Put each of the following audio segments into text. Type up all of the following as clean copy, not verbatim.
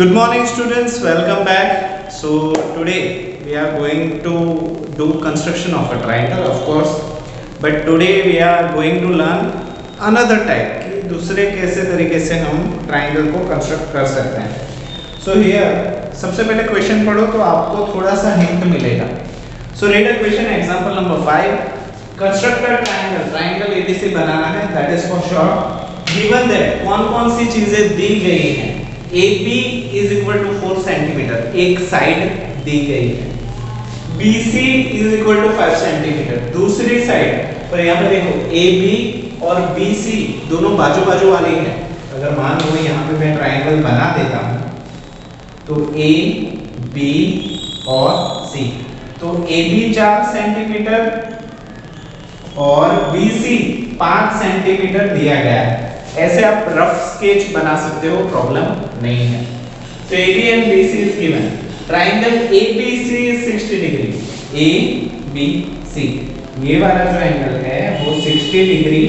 Good morning students, welcome back. So today we are going to do construction of a triangle of course, but today we are going to learn another type कि दूसरे कैसे तरीके से हम triangle को construct कर सकते हैं. So here सबसे पहले क्वेश्चन पढ़ो तो आपको थोड़ा सा हिंट मिलेगा. So read a question example number 5. Construct a triangle ABC बनाना है, that is for sure. Given that कौन-कौन सी चीजें दी गई हैं. AB is equal to 4 centimetre, एक साइड दी गई है. BC is equal to 5 centimetre, दूसरी साइड पर यहाँ पे देखो AB और BC दोनों बाजू बाजू वाली है. अगर मान लो यहाँ पे मैं ट्राइंगल बना देता हूँ तो A, B और C, तो AB 4 सेंटीमीटर और BC 5 सेंटीमीटर दिया गया है. ऐसे आप रफ स्केच बना सकते हो, प्रॉब्लम नहीं है. तो AB and BC is given. Triangle ABC is 60 degree. ABC ये वाला जो एंगल है वो 60 डिग्री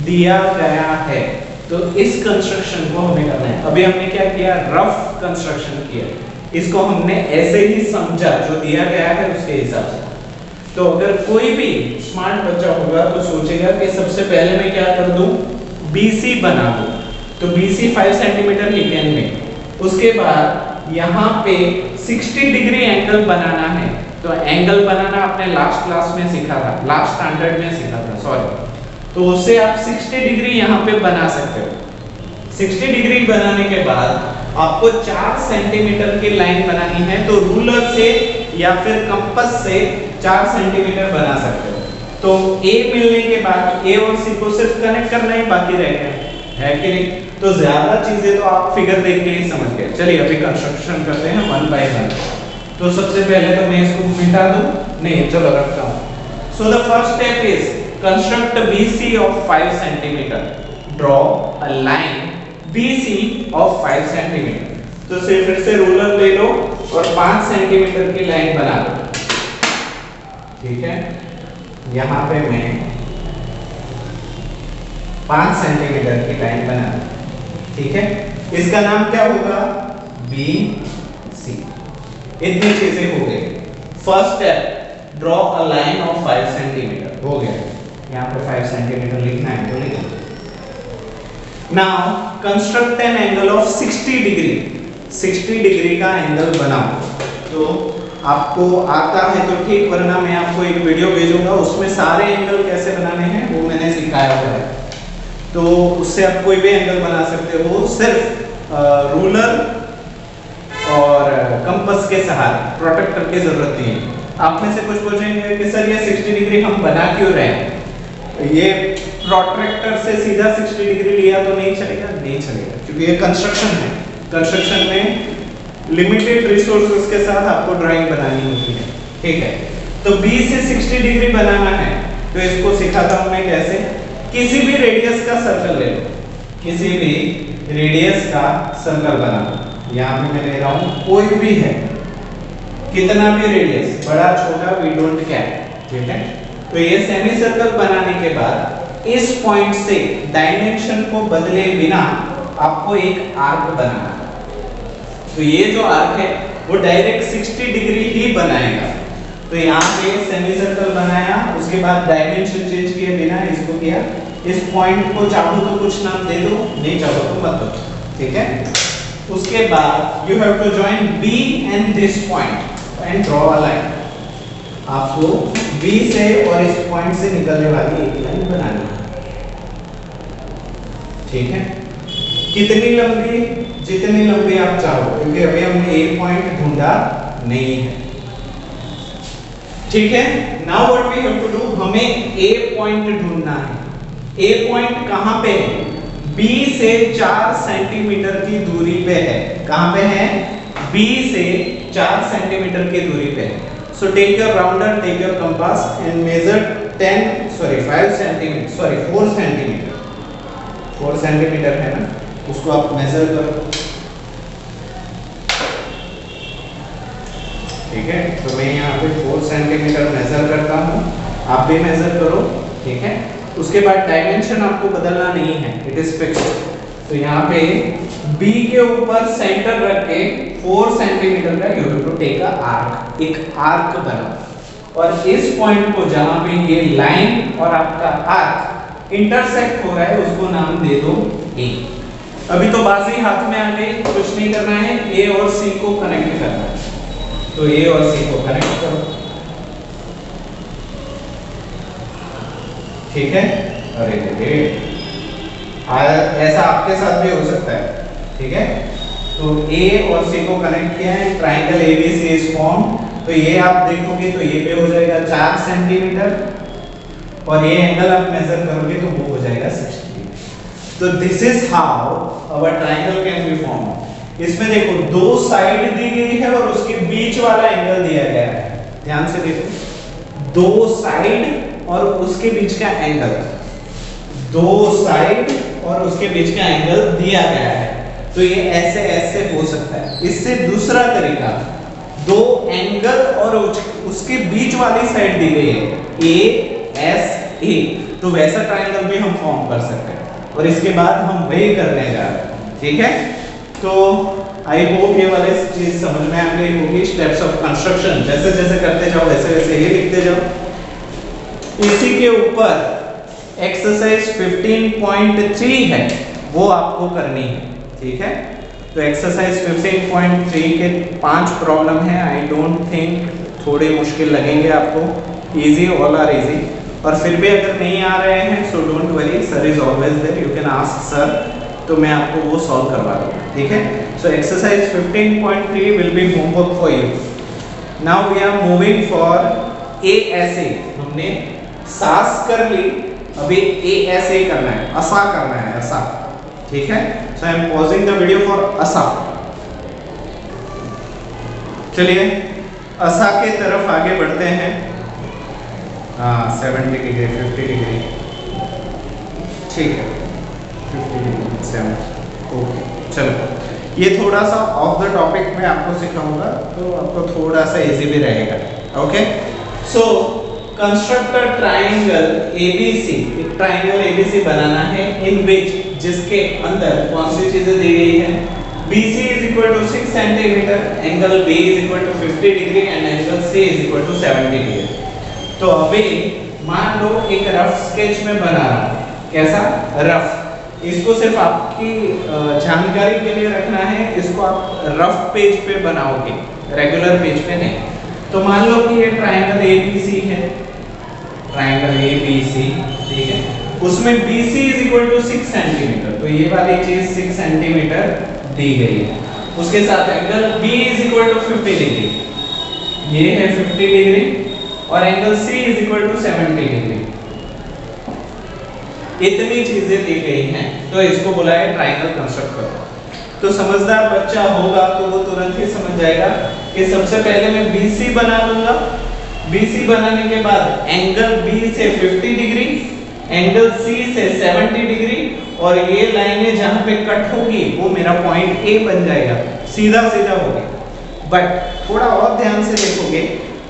दिया गया है. तो इस कंस्ट्रक्शन को हमें करना है. अभी हमने क्या किया, रफ कंस्ट्रक्शन किया. इसको हमने ऐसे ही समझा जो दिया गया है उसके हिसाब से. तो अगर कोई भी स्मार्ट बच्चा होगा तो सोचेगा कि सबसे पहले मैं क्या कर दूं, BC बना दो. तो BC 5 सेंटीमीटर ही कैन में. उसके बाद यहाँ पे 60 डिग्री एंगल बनाना है. तो एंगल बनाना आपने लास्ट क्लास में सीखा था, लास्ट स्टैंडर्ड में सीखा था, सॉरी. तो उससे आप 60 डिग्री यहाँ पे बना सकते हो. 60 डिग्री बनाने के बाद आपको 4 सेंटीमीटर की लाइन बनानी है. तो रूलर से या फिर कंपास से 4 सेंटीमीटर बना सकते हो. तो A मिलने के बाद A और C को सिर्फ कनेक्ट करना ही बाकी रह गया है कि नहीं. तो ज्यादा चीजें तो आप फिगर देख के ही समझ गए. चलिए अभी कंस्ट्रक्शन करते हैं वन बाय वन. तो सबसे पहले तो मैं इसको मिटा दूं, नहीं चलो रखता हूं. So the first step is construct BC of 5 centimetre. Draw a line BC of 5 centimetre. तो फिर से रूलर ले लो और 5 सेंटीमीटर की लाइन बना लो. ठीक है, यहाँ पे मैं 5 सेंटीमीटर की लाइन बना दूं. ठीक है, इसका नाम क्या होगा, BC. इतनी चीजें हो गई. First step draw a line of 5 centimetre हो गया. यहाँ पे 5 सेंटीमीटर लिखना है तो लिख दो. Now construct an angle of 60 degree. 60 degree का एंगल बनाओ. तो आपको आता है तो ठीक, वरना मैं आपको एक वीडियो भेजूंगा उसमें सारे एंगल कैसे बनाने हैं वो मैंने सिखाया हुआ है. तो उससे आप कोई भी एंगल बना सकते हो, सिर्फ रूलर और कंपास के सहारे. प्रोट्रैक्टर की जरूरत नहीं है. आप में से कुछ पूछेंगे कि सर ये 60 डिग्री हम बना क्यों रहे हैं, ये प्रोट्रैक्टर से सीधा 60 डिग्री लिया तो नहीं चलेगा. नहीं चलेगा क्योंकि ये कंस्ट्रक्शन है. कंस्ट्रक्शन में लिमिटेड रिसोर्सेज के साथ आपको ड्राइंग बनानी होती है. ठीक है, तो B से 60 डिग्री बनाना है तो इसको सिखाता हूं मैं कैसे. किसी भी रेडियस का सर्कल ले लो. किसी भी रेडियस का सर्कल बना लो. यहाँ पे मैं ले रहा हूं कोई भी है, कितना भी रेडियस, बड़ा छोटा वी डोंट केयर. ठीक है, तो ये सेमी सर्कल बनाने के बाद इस पॉइंट से डायमेंशन को बदले बिना आपको एक आर्क बनाना है. तो ये जो आर्क है वो डायरेक्ट 60 डिग्री ही बनाएगा. तो यहाँ पे सेमी सर्कल बनाया, उसके बाद डायमेंशन चेंज किए बिना इसको किया. इस पॉइंट को चाहो तो कुछ नाम दे दो, नहीं चाहो तो मत दो. ठीक है, उसके बाद you have to join B and this point and draw a line. आपको B से और इस पॉइंट से निकलने वाली एक लाइन बनानी है. ठीक है, कितनी लंबी, जितनी लंबी आप चाहो, क्योंकि अभी हमने एक पॉइंट ढूंढा नहीं है. ठीक है, now what we have to do, हमें A पॉइंट ढूंढना है. A पॉइंट कहां पे है, B से 4 सेंटीमीटर की दूरी पे है. कहां पे है, B से 4 सेंटीमीटर की दूरी पे है. So take your rounder, take your compass and measure 5 centimeter, sorry 4 centimeter. 4 centimeter है ना, उसको आप मेजर करो. ठीक है, तो मैं यहाँ पे 4 सेंटीमीटर मेजर करता हूँ, आप भी मेजर करो. ठीक है, उसके बाद डायमेंशन आपको बदलना नहीं है, इट इज फिक्स्ड. तो यहाँ पे B के ऊपर सेंटर रख के 4 सेंटीमीटर का you have to take a arc, एक आर्क बनाओ और इस पॉइंट को जहां पे ये लाइन और आपका आर्क इंटरसेक्ट हो रहा है उसको नाम दे दो A। अभी तो बाजी हाथ में आ गई, कुछ नहीं करना है, A और C को कनेक्ट करना है। तो A और C को कनेक्ट करो, ठीक है। अरे ऐसा आपके साथ भी हो सकता है, ठीक है। तो A और C को कनेक्ट किया है, ट्राइंगल ABC इज फॉर्म। तो ये आप देखोगे तो ये पे हो जाएगा 4 सेंटीमीटर और ये एंगल आप मेजर करोगे तो वो हो जाएगा 60। तो this is how our triangle can be form. इसमें देखो दो साइड दी गई है और उसके बीच वाला एंगल दिया गया है, ध्यान से देखो, दो साइड और उसके बीच का एंगल, दो साइड और उसके बीच का एंगल दिया गया है। तो ये ऐसे ऐसे हो सकता है। इससे दूसरा तरीका, दो एंगल और उसके बीच वाली साइड दी गई है ASA, तो वैसा ट्रायंगल भी हम फॉर्म कर सकते हैं और इसके बाद हम वही करने जा रहे हैं, ठीक है। तो आई होप ये वाले चीज समझ में आ गई होगी। स्टेप्स ऑफ कंस्ट्रक्शन जैसे जैसे करते जाओ वैसे वैसे ये लिखते जाओ। इसी के ऊपर एक्सरसाइज 15.3 है, वो आपको करनी है, ठीक है। तो एक्सरसाइज 15.3 के 5 प्रॉब्लम है। आई डोंट थिंक थोड़े मुश्किल लगेंगे आपको, इजी, ऑल आर इजी। और फिर भी अगर नहीं आ रहे हैं so don't worry, sir is always there, you can ask sir, तो मैं आपको वो सॉल्व करवा दूंगा, ठीक है। So exercise 15.3 will be homework for you. Now we are moving for ASA। हमने सास कर ली, अभी ASA करना है, असा करना है, असा, ठीक है। So I am pausing the video for असा। चलिए असा के तरफ आगे बढ़ते हैं। 70 डिग्री, 50 डिग्री, ठीक है, 50 डिग्री, 70, ओके। चलो ये थोड़ा सा ऑफ द टॉपिक में आपको सिखाऊंगा तो आपको थोड़ा सा इजी भी रहेगा, okay. So construct a triangle ABC, एक ट्राइंगल ABC बनाना है, इन विच, जिसके अंदर कौन सी चीजें दी गई है, BC is equal to 6 centimetre, angle B is equal to 50 degree and angle C is equal to 70 degree. तो अभी मान लो एक रफ स्केच में बना रहा हूं, कैसा रफ, इसको सिर्फ आपकी जानकारी के लिए रखना है, इसको आप रफ पेज पे बनाओगे, रेगुलर पेज पे नहीं। तो मान लो कि ये ट्रायंगल ABC है, ट्रायंगल ABC, ठीक है, उसमें BC is equal to 6 centimetre, तो ये वाली चीज 6 सेंटीमीटर दी गई है। उसके साथ angle B is equal to 50 degree, ये है 50 डिग्री, और angle C is equal to 70 degree. इतनी चीजें दी गई हैं, तो इसको बोला है ट्रायंगल कंस्ट्रक्ट करो। तो समझदार बच्चा होगा तो वो तुरंत ही समझ जाएगा कि सबसे पहले मैं BC बना लूंगा, BC बनाने के बाद एंगल B से 50 डिग्री, एंगल C से 70 डिग्री, और ये लाइनें जहां पे कट होगी वो मेरा पॉइंट A बन जाएगा, सीधा सीधा हो गया। बट थोड़ा और ध्यान से देखोगे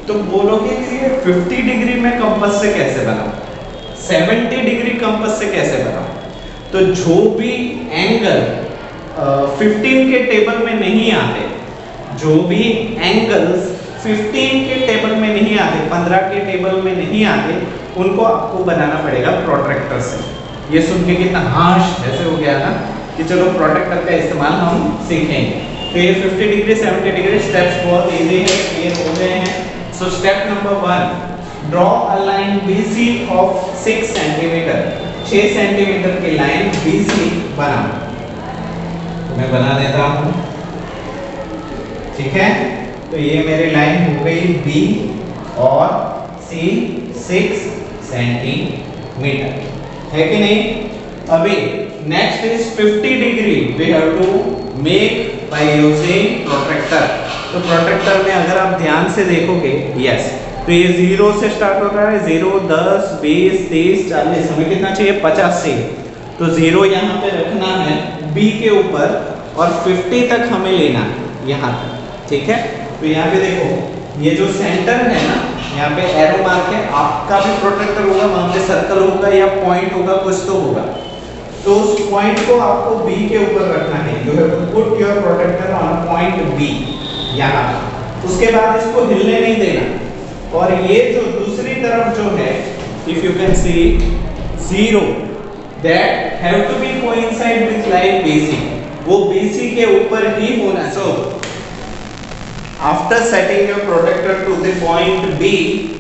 तो बोलोगे कि ये 50 डिग्री में कंपास से कैसे बना, 70 डिग्री कंपास से कैसे बना। तो जो भी एंगल 15 के टेबल में नहीं आते, जो भी एंगल्स 15 के टेबल में नहीं आते, 15 के टेबल में नहीं आते, उनको आपको बनाना पड़ेगा प्रोट्रैक्टर से। ये सुन के कितना हाश जैसे हो गया ना कि चलो प्रोट्रैक्टर का इस्तेमाल हम सीखेंगे। तो ये 50 डिग्री 70 डिग्री स्टेप्स बहुत इजी है, क्लियर हो गए हैं। So step number 1, draw a line BC of 6 centimetre, 6 centimetre की लाइन BC बनाओ। तो मैं बना देता हूं, ठीक है। तो ये मेरी लाइन हो गई B और C 6 सेंटीमीटर, है कि नहीं। अभी next is 50 degree, we have to make by using protractor. तो प्रोट्रैक्टर में अगर आप ध्यान से देखोगे, यस, तो ये 0 से स्टार्ट हो रहा है, 0, 10, 20, 30, 40, हमें कितना चाहिए, 50 चाहिए। तो 0 यहाँ पे रखना है B के ऊपर और 50 तक हमें लेना है यहाँ तक, ठीक है। तो यहाँ पे देखो ये जो सेंटर है ना, यहाँ पे एरो मार्क है, आपका भी प्रोट्रैक्टर होगा, वहां पे सर्कल होगा या पॉइंट होगा, कुछ तो होगा। तो उस पॉइंट को आपको बी के ऊपर रखना है। You have to put your protractor on point B, यहाँ पे। उसके बाद इसको हिलने नहीं देना। और ये जो दूसरी तरफ जो है, if you can see 0 that have to be coincide with line BC, वो BC के ऊपर ही होना। So after setting your protector to the point B,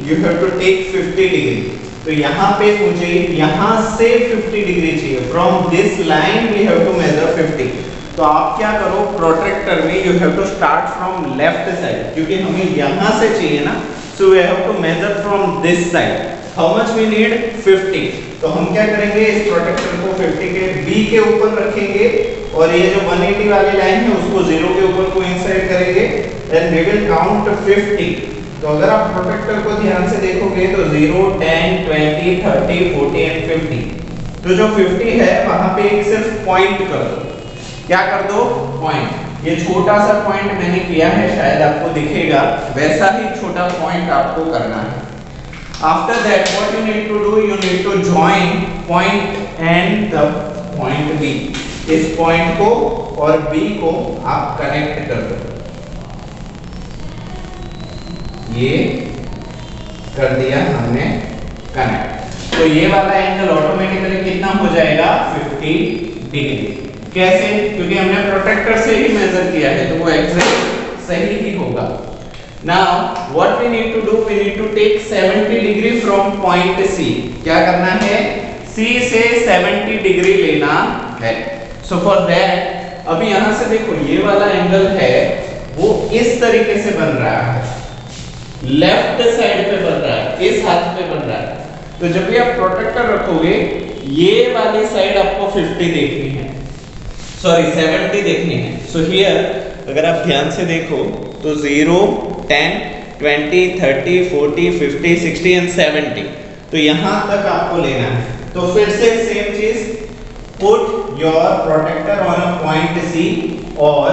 you have to take 50 degree। तो यहाँ पे मुझे यहाँ से 50 डिग्री चाहिए। From this line we have to measure 50। तो आप क्या करो, प्रोटेक्टर में you have to start from left side, क्योंकि हमें यहाँ से चाहिए ना। So we have to measure from this side। How much we need? 50। तो हम क्या करेंगे, इस प्रोटेक्टर को 50 के B के ऊपर रखेंगे और ये जो 180 वाली लाइन है उसको 0 के ऊपर कोइंसाइड करेंगे। Then we will count 50। तो अगर आप प्रोटेक्टर को ध्यान से देखोगे तो 0, 10, 20, 30, 40 एंड 50। तो जो 50 है वहां पे एक सिर्फ पॉइंट कर दो। क्या कर दो? पॉइंट। ये छोटा सा पॉइंट मैंने किया है, शायद आपको दिखेगा, वैसा ही छोटा पॉइंट आपको करना है। After that, what you need to do? You need to join point and the point B। इस पॉइंट को और B को आप कनेक्ट कर दो। ये कर दिया हमने कनेक्ट। तो ये वाला एंगल ऑटोमेटिकली कितना हो जाएगा? 50 डिग्री। कैसे? क्योंकि हमने प्रोटेक्टर से ही मेजर किया है, तो वो एग्जैक्ट सही ही होगा। Now what we need to do? We need to take 70 degree from point C। क्या करना है? C से 70 डिग्री लेना है। So for that, अभी यहाँ से देखो ये वाला एंगल है वो इस तरीके से बन रहा है, लेफ्ट साइड पे बन रहा है, इस हाथ पे बन रहा है। तो जब भी आप प्रोटेक्टर रखोगे ये वाली साइड आपको 50 देखनी है, सॉरी 70 देखनी है। सो हियर अगर आप ध्यान से देखो तो 0, 10, 20, 30, 40, 50, 60 एंड 70। तो यहां तक आपको लेना है। तो फिर से सेम चीज, put your protractor on a point C और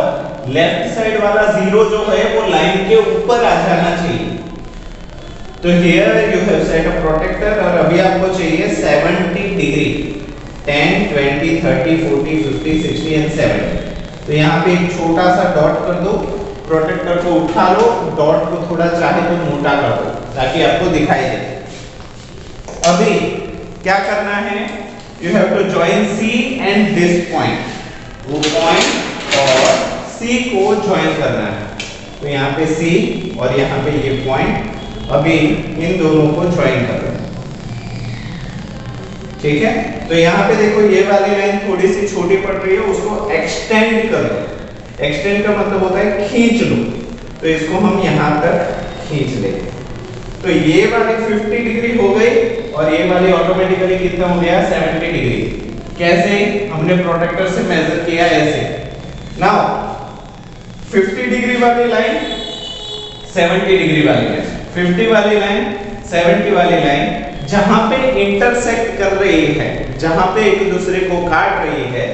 लेफ्ट साइड वाला 0 जो है वो लाइन के ऊपर आ जाना चाहिए। तो here you have set a protractor और अभी आपको चाहिए 70 डिग्री, 10, 20, 30, 40, 50, 60 एंड 70। तो यहाँ पे एक छोटा सा डॉट कर दो, प्रोटेक्टर को उठा लो, डॉट को थोड़ा चाहे तो मोटा कर दो ताकि आपको दिखाई दे। अभी क्या करना है, you have to join C and this point, वो पॉइंट और C को जॉइन करना है। तो यहाँ पे C और यहाँ पे ये पॉइंट, अभी इन दोनों को जॉइन कर रहे हैं। ठीक है, तो यहाँ पे देखो ये वाली लाइन थोड़ी सी छोटी पड़ रही है, उसको एक्सटेंड कर दो। एक्सटेंड का मतलब होता है खींच लो। तो इसको हम यहाँ तक खींच लेंगे। तो ये वाली 50 डिग्री हो गई और ये वाली ऑटोमेटिकली कितना हो गया? 70 डिग्री। कैसे? हमने प्रोटेक्टर से मेजर किया ऐसे। नाउ 50 डिग्री वाली लाइन, 70 डिग्री वाली लाइन, 50 वाली लाइन, 70 वाली लाइन जहां पे इंटरसेक्ट कर रही है, जहां पे एक दूसरे को काट रही है,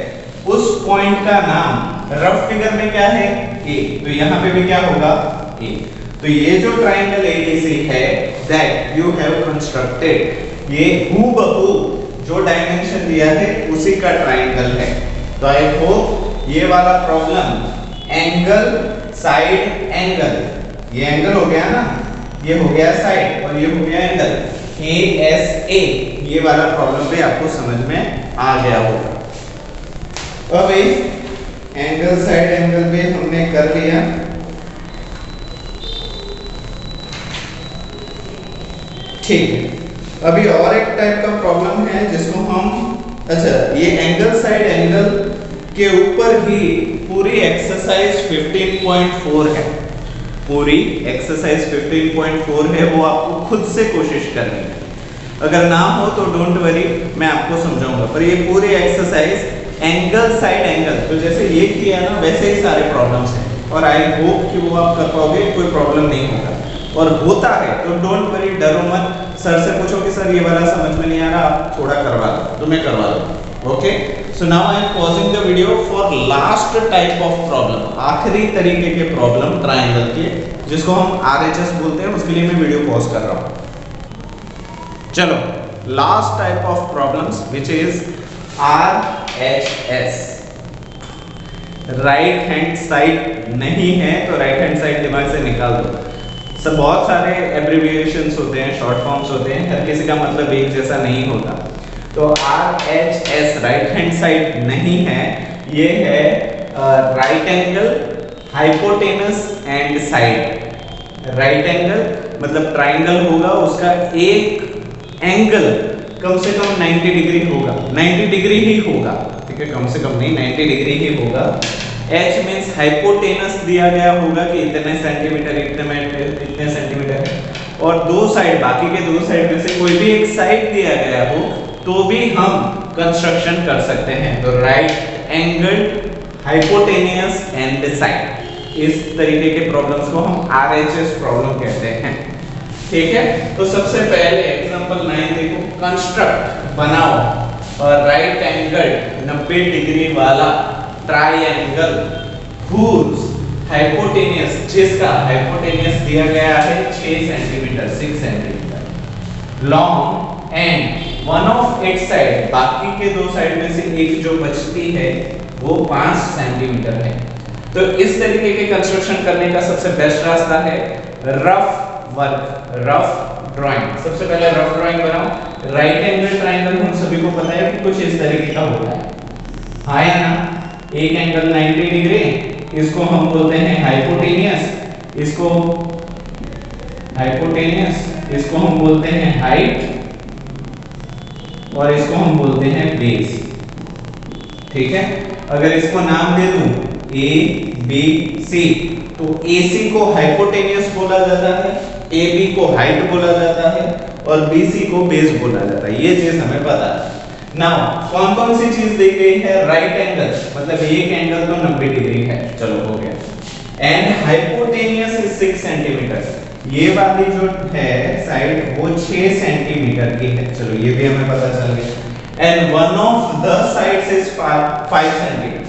उस पॉइंट का नाम रफ फिगर में क्या है? ए। तो यहाँ पे भी क्या होगा? ए। तो ये जो ट्राइंगल ABC है, दैट यू हैव कंस्ट्रक्टेड, ये हूबहू जो डायमेंशन दिया है उसी का ट्राइंगल है। तो आई होप ये वाला प्रॉब्लम एंगल, साइड एंगल, ये एंगल हो गया ना, ये हो गया साइड और ये हो गया एंगल, ASA, ये वाला प्रॉब्लम भी आपको समझ में आ गया होगा। अब एंगल साइड एंगल भी हमने कर लिया। ठीक है, अभी और एक टाइप का प्रॉब्लम है जिसको हम, अच्छा ये एंगल साइड एंगल के ऊपर ही पूरी एक्सरसाइज 15.4 है, पूरी एक्सरसाइज 15.4 है, वो आपको खुद से कोशिश करनी है। अगर ना हो तो डोंट वरी, मैं आपको समझाऊंगा। पर ये पूरी एक्सरसाइज एंगल साइड एंगल, तो जैसे ये किया ना वैसे ही सारे प्रॉब्लम्स हैं और आई होप कि वो आप कर पाओगे, कोई प्रॉब्लम नहीं होगा। और होता है तो डोंट वरी, डरो मत। सर से पूछो कि सर ये वाला समझ में नहीं आ रहा, आप थोड़ा करवा दो, तो मैं करवा दूँ। Okay, so now I am pausing the video for last type of problem, आखिरी तरीके के प्रॉब्लम ट्राइंगल के, जिसको हम RHS बोलते हैं, उसके लिए मैं वीडियो पॉज कर रहा हूँ। चलो, last type of problems which is RHS। RHS right hand side नहीं है तो राइट हैंड साइड दिमाग से निकाल दो। सब बहुत सारे एब्रिविएशंस होते हैं, शॉर्ट फॉर्म्स होते हैं, हर किसी का मतलब एक जैसा नहीं होता। तो RHS राइट हैंड साइड नहीं है, ये है right angle, hypotenuse and side. Right angle मतलब ट्राइंगल होगा, उसका एक एंगल कम से कम 90 डिग्री होगा, 90 डिग्री ही होगा, ठीक है, कम से कम नहीं 90 डिग्री ही होगा। H मींस हाइपोटेनस दिया गया होगा कि इतने सेंटीमीटर, इतने सेंटीमीटर है, और दो साइड, बाकी के दो साइड में से कोई भी एक साइड दिया गया हो तो भी हम कंस्ट्रक्शन कर सकते हैं। तो right angle, hypotenuse and side, इस तरीके के प्रॉब्लम्स को हम RHS प्रॉब्लम कहते हैं, ठीक है। तो सबसे पहले एग्जांपल 9 देखो, कंस्ट्रक्ट बनाओ और राइट एंगल 90 डिग्री वाला ट्रायंगल whose हाइपोटेनियस, जिसका हाइपोटेनियस दिया गया है 6 centimetre, 6 centimetre long and one of its side, बाकी के दो साइड में से एक जो बचती है वो 5 सेंटीमीटर है। तो इस तरीके के कंस्ट्रक्शन करने का सबसे बेस्ट रास्ता है रफ वर्क, रफ ड्राइंग। सबसे पहले रफ ड्राइंग बनाओ। राइट एंगल ट्रायंगल हम सभी को पता है कि कुछ इस तरीके का होता है, हाँ या ना। एक एंगल 90 डिग्री, इसको हम बोलते हैं हाइपोटेनियस, इसको हाइपोटेनियस, इसको हम बोलते हैं हाइट, और इसको हम बोलते हैं बेस, ठीक है। अगर इसको नाम दे दूं A B C, तो AC को हाइपोटेनियस बोला जाता है, AB को हाइट बोला जाता है, और BC को बेस बोला जाता है। ये चीज हमें पता है। नाउ कौन कौन सी चीज दी गई है? राइट एंगल, मतलब एक एंगल तो 90 डिग्री है, चलो हो गया। एंड हाइपोटेनियस इज 6 सेंटीमीटर, ये वाली जो है साइड वो 6 सेंटीमीटर की है, चलो ये भी हमें पता चल गया। And one of the sides is 5 centimetre,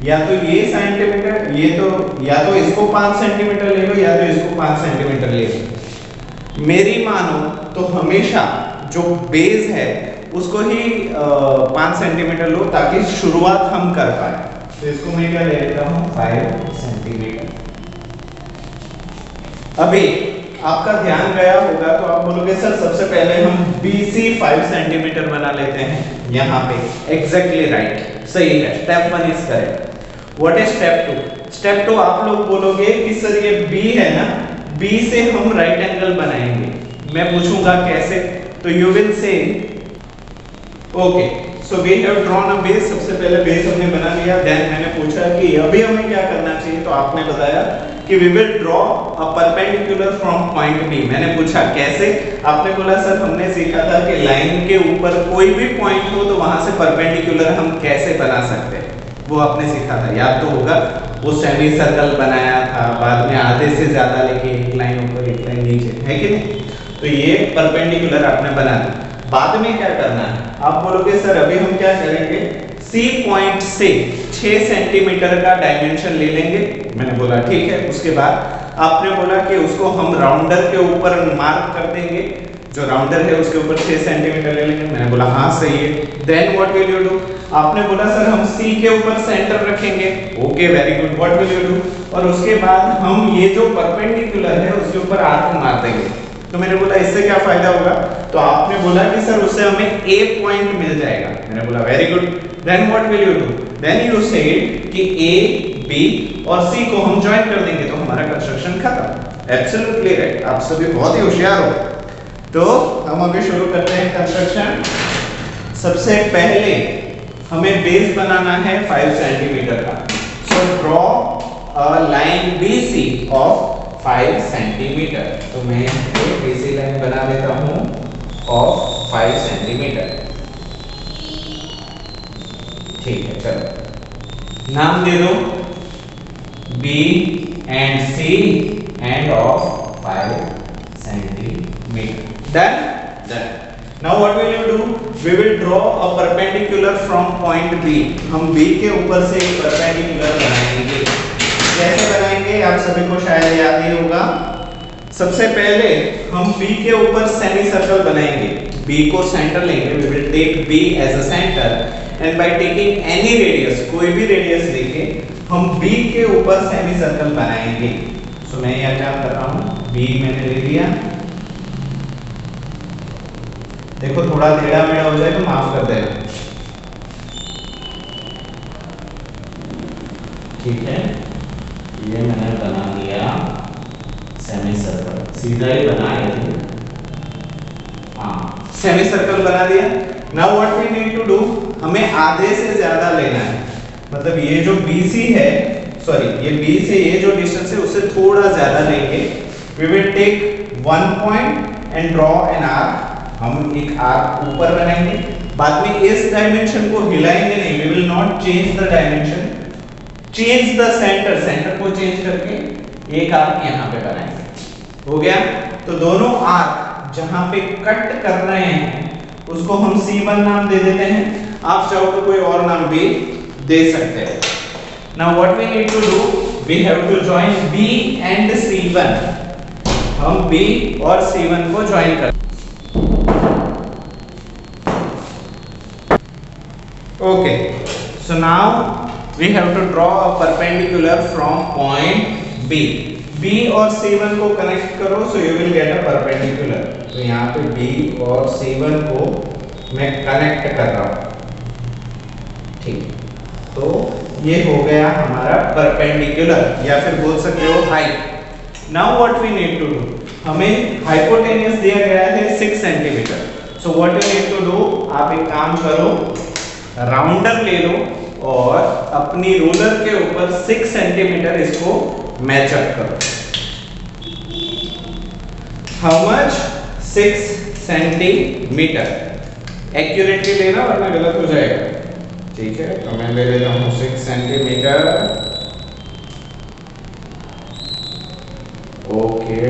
या तो ये सेंटीमीटर, ये तो या तो इसको 5 सेंटीमीटर ले लो या तो इसको 5 सेंटीमीटर ले लो। मेरी मानो तो हमेशा जो बेस है उसको ही 5 सेंटीमीटर लो ताकि शुरुआत हम कर पाए। तो इसको मैं क्या ले लेता हूं 5 सेंटीमीटर। अभी आपका ध्यान गया होगा तो आप बोलोगे सर सबसे पहले हम BC 5 सेंटीमीटर बना लेते हैं, यहाँ पे एग्जैक्टली राइट, सही है। Step 1 is correct. What is step 2? Step 2 आप लोग बोलोगे कि सर ये B है ना, B से हम राइट एंगल बनाएंगे। मैं पूछूंगा कैसे, तो you will say okay so we have drawn a base. सबसे पहले बेस हमने बना लिया, देन मैंने पूछा कि अभी हमें क्या करना चाहिए, तो आपने बताया कि we will draw a perpendicular from point B. मैंने पूछा कैसे, आपने बोला सर हमने सीखा था कि लाइन के ऊपर कोई भी पॉइंट हो तो वहां से परपेंडिकुलर हम कैसे बना सकते हैं, वो आपने सीखा था, याद तो होगा। वो सेमी सर्कल बनाया था, बाद में आधे से ज्यादा लेके एक लाइन ऊपर एक लाइन नीचे, है कि नहीं। तो ये परपेंडिकुलर आपने बना दिया। बाद में क्या करना है, आप बोलोगे सर अभी हम क्या करेंगे, C पॉइंट से 6 सेंटीमीटर का डायमेंशन ले लेंगे। मैंने बोला ठीक है। उसके बाद आपने बोला कि उसको हम राउंडर के ऊपर मार्क कर देंगे, जो राउंडर है उसके ऊपर 6 सेंटीमीटर ले लेंगे। मैंने बोला हाँ सही है। Then what will you do, आपने बोला सर हम C के ऊपर सेंटर रखेंगे। Okay very good, what will you do, और उसके बाद हम ये जो परपेंडिकुलर है उसके ऊपर आर्क मार देंगे। तो मैंने बोला इससे क्या फायदा होगा, तो आपने बोला कि सर उससे हमें A पॉइंट मिल जाएगा। मैंने बोला very good. Then what will you do, then you said कि A B और C को हम ज्वाइन कर देंगे तो हमारा कंस्ट्रक्शन खत्म। एब्सोल्युटली राइट, आप सभी बहुत ही होशियार हो। तो हम अभी शुरू करते हैं कंस्ट्रक्शन। सबसे पहले हमें बेस बनाना है 5 सेंटीमीटर का। So draw a line BC of 5 centimetre. तो मैं एक BC लाइन बना देता हूं ऑफ 5 सेंटीमीटर। ठीक है, चलो नाम दे दो B and C and of 5 centimetre. Done? Done. Now what will you do? We will draw a perpendicular from point B. हम B के ऊपर से एक perpendicular बनाएंगे। कैसे बनाएंगे आप सभी को शायद याद ही होगा। सबसे पहले हम B के ऊपर सेमी सर्कल बनाएंगे। B को सेंटर लेंगे, we will take B as a center and by taking any radius, कोई भी रेडियस लेके हम B के ऊपर सेमी सर्कल बनाएंगे। सो मैं यहाँ क्या कर रहा हूँ, B मैंने ले लिया। देखो थोड़ा टेढ़ा मेढ़ा हो जाए तो माफ कर देना, ठीक है। ये मैंने बना दिया सेमी सर्कल, सीधा ही बनाया, हाँ सेमी सर्कल बना दिया। Now what we need to do, हमें आधे से ज्यादा लेना है, मतलब ये जो BC है, सॉरी ये B से ये जो डिस्टेंस है उससे थोड़ा ज्यादा लेंगे। We will take one point and draw an arc, हम एक आर्क ऊपर बनाएंगे। बाद में इस डायमेंशन को हिलाएंगे नहीं, we will not change the dimension, change the centre, centre को चेंज करके एक आर्क यहाँ पे बनाएंगे। हो गया। तो दोनों आर्क जहां पे कट कर रहे हैं उसको हम C1 नाम दे देते हैं, आप चाहो तो कोई और नाम भी दे सकते हैं। Now what we need to do, we have to join B and C1, हम B और C1 को ज्वाइन कर, okay. So now we have to draw a perpendicular from point B, B और C1 को कनेक्ट करो, so you will get a perpendicular। तो यहाँ पे B और C1 को मैं कनेक्ट कर रहा हूँ, ठीक। तो ये हो गया हमारा परपेंडिकुलर या फिर बोल सकते हो height. Now what we need to do, हमें हाइपोटेनियस दिया गया है 6 centimetre. So what you need to do, आप एक काम करो, राउंडर ले लो और अपनी रूलर के ऊपर 6 सेंटीमीटर इसको मैच अप करो। How much, 6 centimetre. एक्यूरेटली लेना वरना गलत हो जाएगा, ठीक है। तो मैं ले लेता हूँ 6 सेंटीमीटर, ओके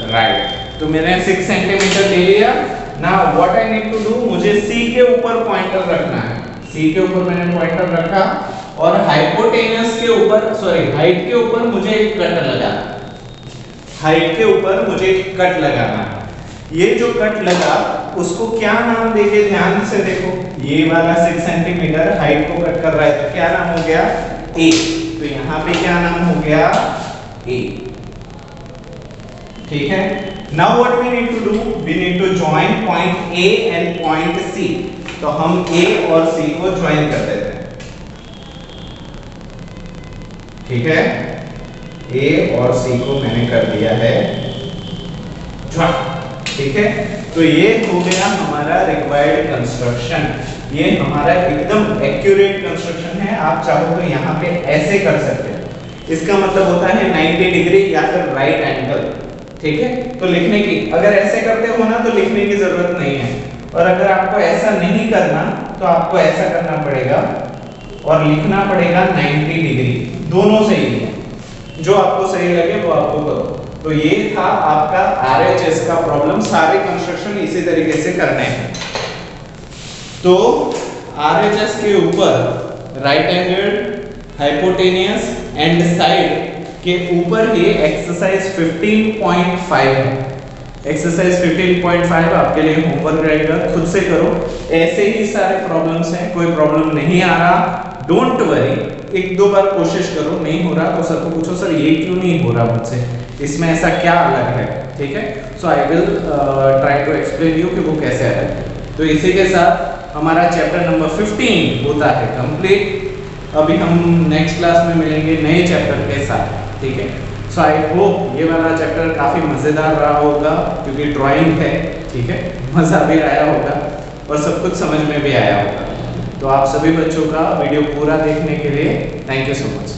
राइट। तो मैंने 6 सेंटीमीटर ले लिया। Now what I need to do, मुझे C के ऊपर पॉइंटर रखना है। C के ऊपर मैंने पॉइंटर रखा और हाइपोटेनियस के ऊपर, सॉरी हाइट के ऊपर मुझे एक कट लगाना, हाइट के ऊपर मुझे एक कट लगाना है। ये जो कट लगा उसको क्या नाम देंगे, ध्यान से देखो, ये वाला 6 सेंटीमीटर हाइट को कट कर रहा है तो क्या नाम हो गया, A। तो यहाँ पे क्या नाम हो गया, A, ठीक है। Now what we need to do, we need to join point A and point C। तो हम A और C को ज्वाइन कर देते हैं, ठीक है। A और C को मैंने कर दिया है ज्वाइन, ठीक है। तो ये हो गया हमारा रिक्वायर्ड कंस्ट्रक्शन, ये हमारा एकदम एक्यूरेट कंस्ट्रक्शन है। आप चाहो तो यहाँ पे ऐसे कर सकते हैं, इसका मतलब होता है 90 डिग्री या फिर राइट एंगल, ठीक है। तो लिखने की, अगर ऐसे करते हो ना तो लिखने की जरूरत नहीं है, और अगर आपको ऐसा नहीं करना तो आपको ऐसा करना पड़ेगा और लिखना पड़ेगा 90 डिग्री, दोनों सही है, जो आपको सही लगे वो आपको करो। तो ये था आपका RHS का प्रॉब्लम, सारे कंस्ट्रक्शन इसी तरीके से करने हैं। तो RHS के ऊपर right angle, hypotenuse and side के ऊपर ही एक्सरसाइज 15.5 है। एक्सरसाइज 15.5 आपके लिए होमवर्क रहेगा, खुद से करो। ऐसे ही सारे प्रॉब्लम्स हैं, कोई प्रॉब्लम नहीं आ रहा डोंट वरी, एक दो बार कोशिश करो, नहीं हो रहा तो सर को पूछो, सर ये क्यों नहीं हो रहा मुझसे, इसमें ऐसा क्या अलग है, ठीक है। So I will try to explain you कि वो कैसे अलग है। तो इसी के साथ हमारा चैप्टर नंबर 15 होता है कंप्लीट। अभी हम नेक्स्ट क्लास में मिलेंगे नए चैप्टर के साथ, ठीक है। सो आई होप ये वाला चैप्टर काफ़ी मज़ेदार रहा होगा, क्योंकि ड्राइंग है, ठीक है, मज़ा भी आया होगा और सब कुछ समझ में भी आया होगा। तो आप सभी बच्चों का वीडियो पूरा देखने के लिए थैंक यू सो मच।